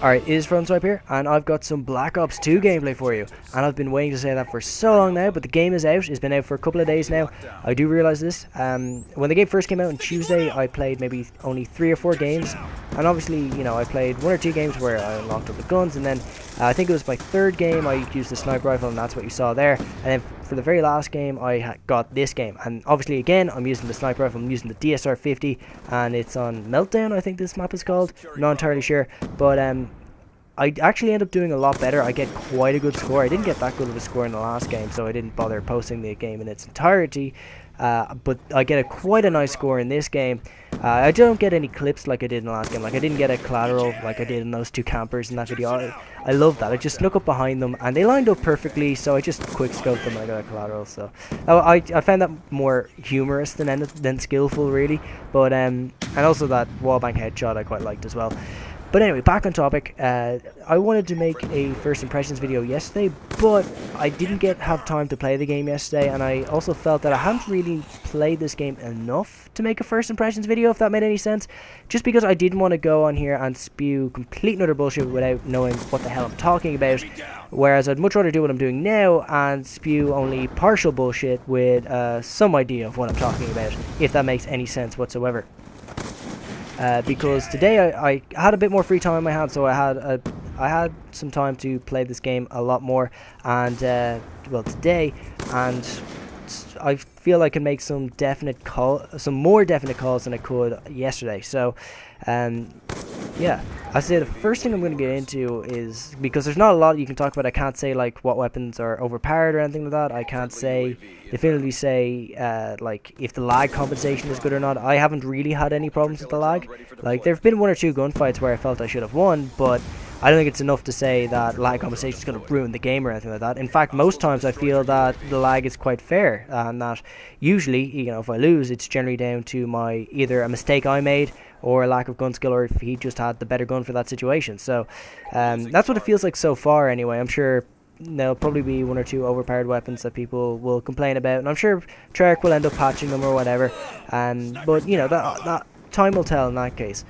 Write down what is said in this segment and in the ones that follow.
Alright, it is FrOzenSwipe here, and I've got some Black Ops 2 gameplay for you. And I've been waiting to say that for so long now, but the game is out. It's been out for a couple of days now. I do realise this. When the game first came out on Tuesday, I played maybe only 3 or 4 games. And obviously, you know, I played 1 or 2 games where I unlocked up the guns, and then I think it was my 3rd game I used the sniper rifle, and that's what you saw there. And then for the very last game, I got this game. And obviously, again, I'm using the sniper rifle. I'm using the DSR-50, and it's on Meltdown, I think this map is called. I'm not entirely sure, but I actually end up doing a lot better. I get quite a good score. I didn't get that good of a score in the last game, so I didn't bother posting the game in its entirety. But I get quite a nice score in this game. I don't get any clips like I did in the last game. Like, I didn't get a collateral like I did in those 2 campers in that video. I love that. I just look up behind them, and they lined up perfectly, so I just quick scoped them and I got a collateral. So I found that more humorous than skillful, really. But and also that wallbang headshot I quite liked as well. But anyway, back on topic. I wanted to make a first impressions video yesterday, but I didn't have time to play the game yesterday, and I also felt that I hadn't really played this game enough to make a first impressions video, if that made any sense. Just because I didn't want to go on here and spew complete and utter bullshit without knowing what the hell I'm talking about. Whereas I'd much rather do what I'm doing now and spew only partial bullshit with some idea of what I'm talking about, if that makes any sense whatsoever. Because today I had a bit more free time in my hands, so I had some time to play this game a lot more, and well, today, and I feel I can make some more definite calls than I could yesterday. So yeah, I say the first thing I'm going to get into is, because there's not a lot you can talk about. I can't say like what weapons are overpowered or anything like that. I can't definitively say like if the lag compensation is good or not. I haven't really had any problems with the lag. Like, there have been 1 or 2 gunfights where I felt I should have won, but I don't think it's enough to say that lag compensation is going to ruin the game or anything like that. In fact, most times I feel that the lag is quite fair, and that usually, you know, if I lose, it's generally down to either a mistake I made or a lack of gun skill, or if he just had the better gun for that situation. So that's what it feels like so far anyway. I'm sure there'll probably be 1 or 2 overpowered weapons that people will complain about, and I'm sure Treyarch will end up patching them or whatever. But you know, that time will tell in that case.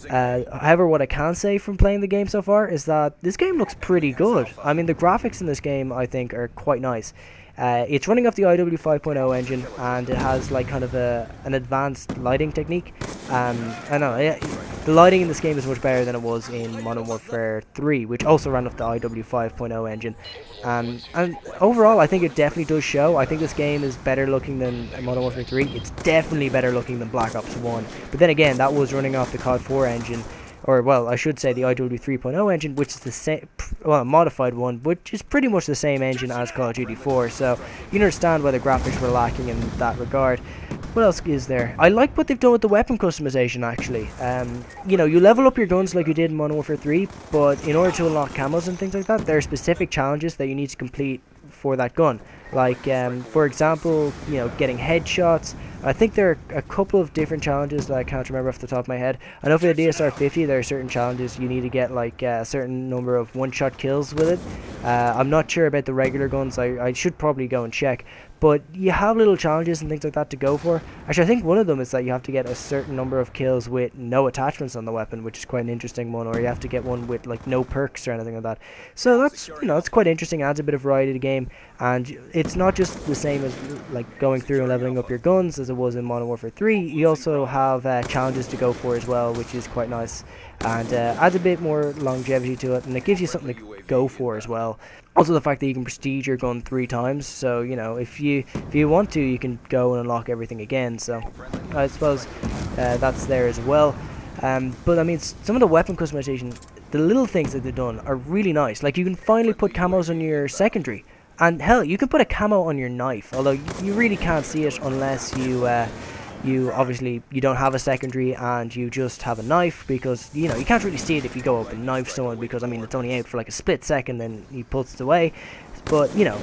However, what I can say from playing the game so far is that this game looks pretty good. I mean, the graphics in this game, I think, are quite nice. It's running off the IW 5.0 engine, and it has like kind of an advanced lighting technique. I know the lighting in this game is much better than it was in Modern Warfare 3, which also ran off the IW 5.0 engine. And overall, I think it definitely does show. I think this game is better looking than Modern Warfare 3. It's definitely better looking than Black Ops 1. But then again, that was running off the COD 4 engine. Or, well, I should say the IW 3.0 engine, which is the same, well, a modified one, which is pretty much the same engine as Call of Duty 4. So you can understand why the graphics were lacking in that regard. What else is there? I like what they've done with the weapon customization, actually. You know, you level up your guns like you did in Modern Warfare 3, but in order to unlock camos and things like that, there are specific challenges that you need to complete for that gun. Like, for example, you know, getting headshots. I think there are a couple of different challenges that I can't remember off the top of my head. I know for the DSR-50 there are certain challenges you need to get like a certain number of one-shot kills with it. I'm not sure about the regular guns. I should probably go and check. But you have little challenges and things like that to go for. Actually, I think one of them is that you have to get a certain number of kills with no attachments on the weapon, which is quite an interesting one. Or you have to get one with like no perks or anything like that. So that's, you know, it's quite interesting. Adds a bit of variety to the game, and it's not just the same as like going through and leveling up your guns as it was in Modern Warfare 3. You also have challenges to go for as well, which is quite nice, and adds a bit more longevity to it, and it gives you something to go for as well. Also, the fact that you can prestige your gun 3 times, so you know, if you want to, you can go and unlock everything again. So I suppose that's there as well. But I mean, some of the weapon customization, the little things that they've done are really nice. Like, you can finally put camos on your secondary, and hell, you can put a camo on your knife. Although you really can't see it unless you obviously you don't have a secondary and you just have a knife, because you know you can't really see it if you go up and knife someone, because I mean it's only out for like a split second then he puts it away. But you know,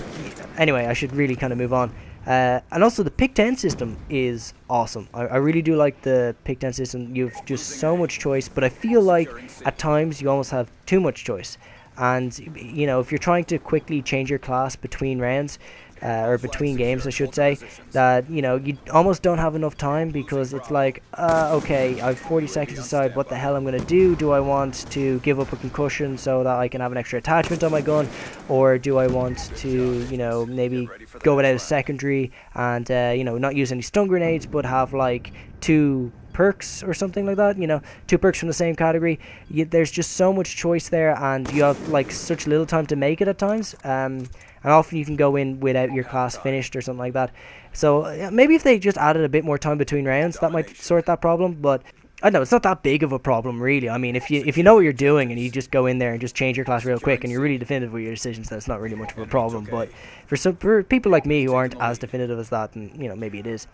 anyway, I should really kind of move on. And also the pick 10 system is awesome. I really do like the pick 10 system. You've just so much choice, but I feel like at times you almost have too much choice. And you know, if you're trying to quickly change your class between rounds, or between games I should say, that you know you almost don't have enough time, because it's like okay, I have 40 seconds to decide what the hell I'm going to do. Do I want to give up a concussion so that I can have an extra attachment on my gun, or do I want to, you know, maybe go without a secondary and you know, not use any stun grenades but have like 2 perks or something like that, you know, 2 perks from the same category. There's just so much choice there, and you have like such little time to make it at times, and often you can go in without your class finished or something like that. So maybe if they just added a bit more time between rounds, that might sort that problem. But I don't know, it's not that big of a problem really. I mean, if you know what you're doing and you just go in there and just change your class real quick and you're really definitive with your decisions, then it's not really much of a problem. But for people like me who aren't as definitive as that, then you know, maybe it is.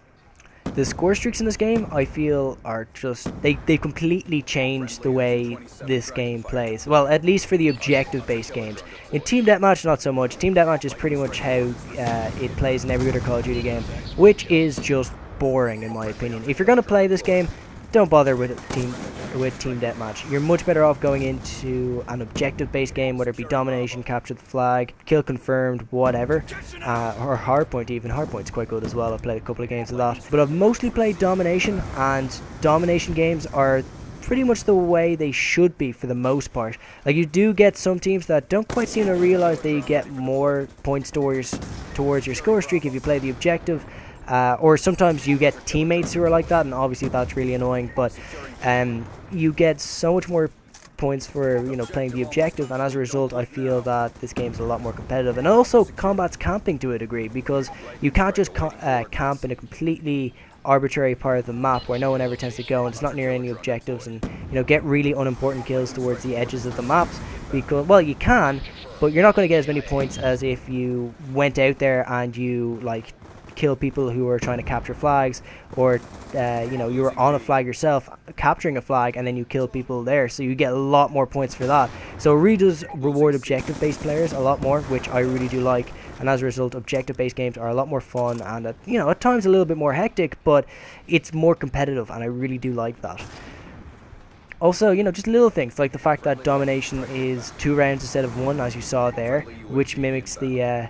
The score streaks in this game, I feel, are just they completely changed the way this game plays. Well, at least for the objective-based games. In Team Deathmatch, not so much. Team Deathmatch is pretty much how it plays in every other Call of Duty game, which is just boring in my opinion. If you're going to play this game, don't bother with Team Deathmatch. You're much better off going into an objective-based game, whether it be domination, capture the flag, kill confirmed, whatever, or hardpoint even. Hardpoint's quite good as well. I've played a couple of games of that, but I've mostly played domination, and domination games are pretty much the way they should be for the most part. Like, you do get some teams that don't quite seem to realize they get more points towards your score streak if you play the objective. Or sometimes you get teammates who are like that, and obviously that's really annoying, but you get so much more points for, you know, playing the objective, and as a result I feel that this game's a lot more competitive. And also combats camping to a degree, because you can't just camp in a completely arbitrary part of the map where no one ever tends to go, and it's not near any objectives, and you know, get really unimportant kills towards the edges of the maps, because, well, you can, but you're not going to get as many points as if you went out there and you like kill people who are trying to capture flags, or you know, you were on a flag yourself capturing a flag and then you kill people there, so you get a lot more points for that. So it really does reward objective based players a lot more, which I really do like, and as a result objective based games are a lot more fun, and you know, at times a little bit more hectic, but it's more competitive, and I really do like that. Also, you know, just little things like the fact that domination is 2 rounds instead of 1, as you saw there, which mimics the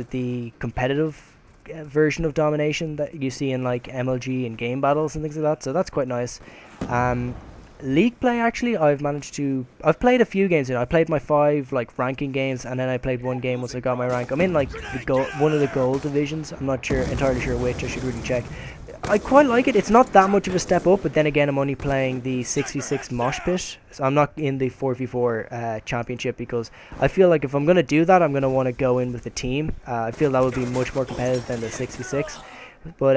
the competitive version of domination that you see in like MLG and game battles and things like that, so that's quite nice. League play, actually, I've played a few games in. I played my 5 like ranking games, and then I played 1 game once I got my rank. I'm in like one of the gold divisions. I'm not entirely sure which. I should really check. I quite like it. It's not that much of a step up, but then again, I'm only playing the 6v6 mosh pit, so I'm not in the 4v4 championship, because I feel like if I'm going to do that, I'm going to want to go in with a team. I feel that would be much more competitive than the 6v6. But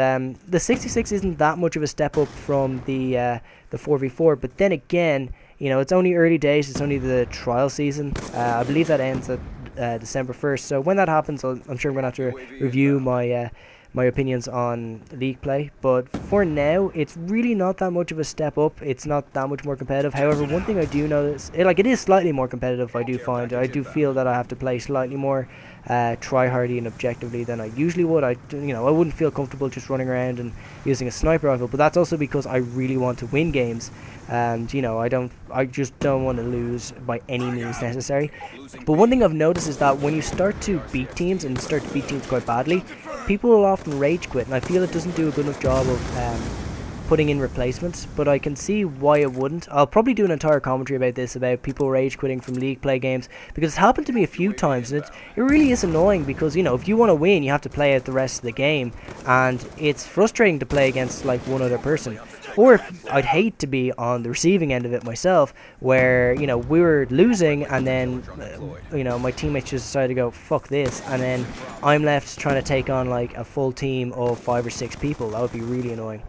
the 6v6 isn't that much of a step up from the 4v4, but then again, you know, it's only early days. It's only the trial season. I believe that ends at December 1st, so when that happens, I'm sure I'm going to have to review my opinions on league play, but for now it's really not that much of a step up. It's not that much more competitive. However, one thing I do notice, it is slightly more competitive. I do feel that I have to play slightly more try-hardy and objectively than I usually would. I wouldn't feel comfortable just running around and using a sniper rifle, but that's also because I really want to win games, and you know, I just don't want to lose by any means necessary. But one thing I've noticed is that when you start to beat teams, and start to beat teams quite badly, people will often rage quit, and I feel it doesn't do a good enough job of putting in replacements, but I can see why it wouldn't. I'll probably do an entire commentary about this, about people rage quitting from league play games, because it's happened to me a few times, and it really is annoying, because you know, if you want to win, you have to play out the rest of the game, and it's frustrating to play against like one other person. Or if I'd hate to be on the receiving end of it myself, where you know, we were losing, and then you know, my teammates just decided to go fuck this, and then I'm left trying to take on like a full team of 5 or 6 people. That would be really annoying.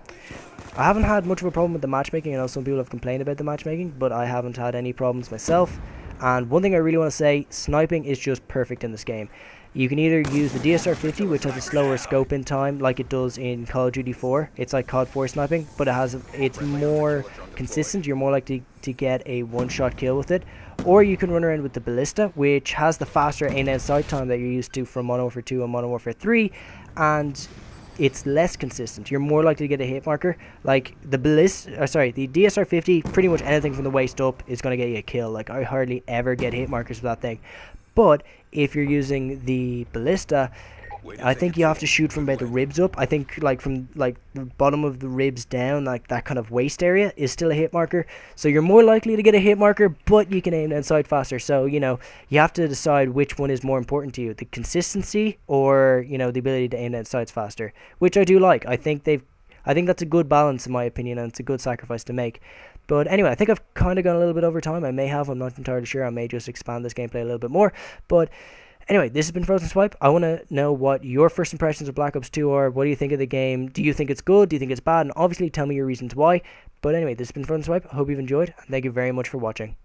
I haven't had much of a problem with the matchmaking. I know some people have complained about the matchmaking, but I haven't had any problems myself. And one thing I really want to say, sniping is just perfect in this game. You can either use the DSR-50, which has a slower scope in time, like it does in Call of Duty 4. It's like COD 4 sniping, but it's more consistent. You're more likely to get a one-shot kill with it. Or you can run around with the Ballista, which has the faster aim and sight time that you're used to from Modern Warfare 2 and Modern Warfare 3. And it's less consistent. You're more likely to get a hit marker. Like the the DSR-50, pretty much anything from the waist up is going to get you a kill. Like I hardly ever get hit markers with that thing. But if you're using the ballista, I think you have to shoot from about the ribs up. I think like from like the bottom of the ribs down, like that kind of waist area is still a hit marker. So you're more likely to get a hit marker, but you can aim down sight faster. So, you know, you have to decide which one is more important to you, the consistency or, you know, the ability to aim down sights faster, which I do like. I think that's a good balance in my opinion, and it's a good sacrifice to make. But anyway, I think I've kind of gone a little bit over time. I'm not entirely sure. I may just expand this gameplay a little bit more. But anyway, this has been FrOzenSwipe. I want to know what your first impressions of Black Ops 2 are. What do you think of the game? Do you think it's good? Do you think it's bad? And obviously tell me your reasons why. But anyway, this has been FrOzenSwipe. I hope you've enjoyed, and thank you very much for watching.